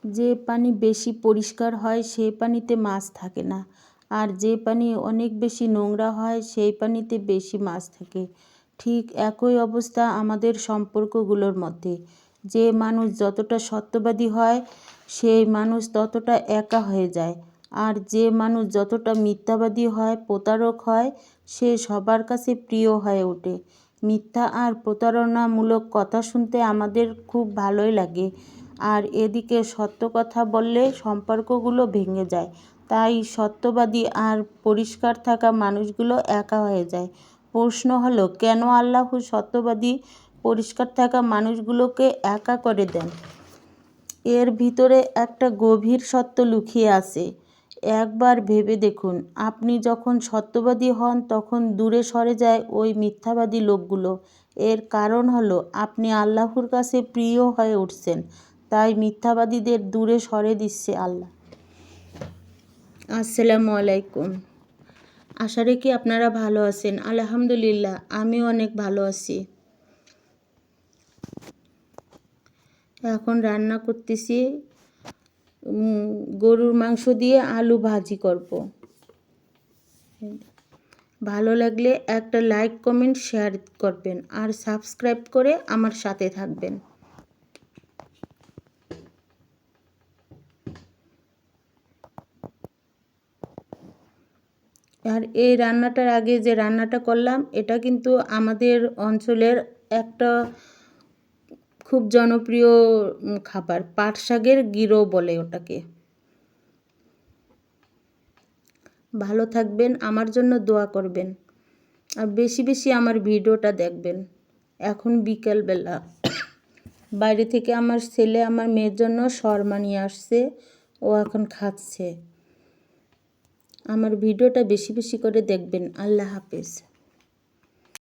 যে পানি বেশি পরিষ্কার হয় সেই পানিতে মাছ থাকে না, আর যে পানি অনেক বেশি নোংরা হয় সেই পানিতে বেশি মাছ থাকে। ঠিক একই অবস্থা আমাদের সম্পর্কগুলোর মধ্যে। যে মানুষ যতটা সত্যবাদী হয় সেই মানুষ ততটা একা হয়ে যায়, আর যে মানুষ যতটা মিথ্যাবাদী হয়, প্রতারক হয়, সে সবার কাছে প্রিয় হয়ে ওঠে। মিথ্যা আর প্রতারণামূলক কথা শুনতে আমাদের খুব ভালোই লাগে, আর এদিকে সত্য কথা বললে সম্পর্কগুলো ভেঙে যায়। তাই সত্যবাদী আর পরিষ্কার থাকা মানুষগুলো একা হয়ে যায়। প্রশ্ন হলো, কেন আল্লাহ সত্যবাদী পরিষ্কার থাকা মানুষগুলোকে একা করে দেন? এর ভিতরে একটা গভীর সত্য লুকিয়ে আছে। একবার ভেবে দেখুন, আপনি যখন সত্যবাদী হন তখন দূরে সরে যায় ওই মিথ্যাবাদী লোকগুলো। এর কারণ হলো আপনি আল্লাহর কাছে প্রিয় হয়ে উঠছেন, তাই মিথ্যাবাদীদের দূরে সরে দিচ্ছে আল্লাহ। আসসালামু আলাইকুম। আশা রাখি আপনারা ভালো আছেন। আলহামদুলিল্লাহ, আমিও অনেক ভালো আছি। এখন রান্না করতেছি গরুর মাংস দিয়ে আলু ভাজি করব। ভালো লাগলে একটা লাইক, কমেন্ট, শেয়ার করবেন আর সাবস্ক্রাইব করে আমার সাথে থাকবেন। আর এই রান্নাটার আগে যে রান্নাটা করলাম এটা কিন্তু আমাদের অঞ্চলের একটা খুব জনপ্রিয় খাবার, পাট শাকের গিরো বলে ওটাকে। ভালো থাকবেন, আমার জন্য দোয়া করবেন, আর বেশি বেশি আমার ভিডিওটা দেখবেন। এখন বিকেলবেলা, বাইরে থেকে আমার ছেলে আমার মেয়ের জন্য শর্মা নিয়ে আসছে, ও এখন খাচ্ছে। আমার ভিডিওটা বেশি বেশি করে দেখবেন। আল্লাহ হাফেজ।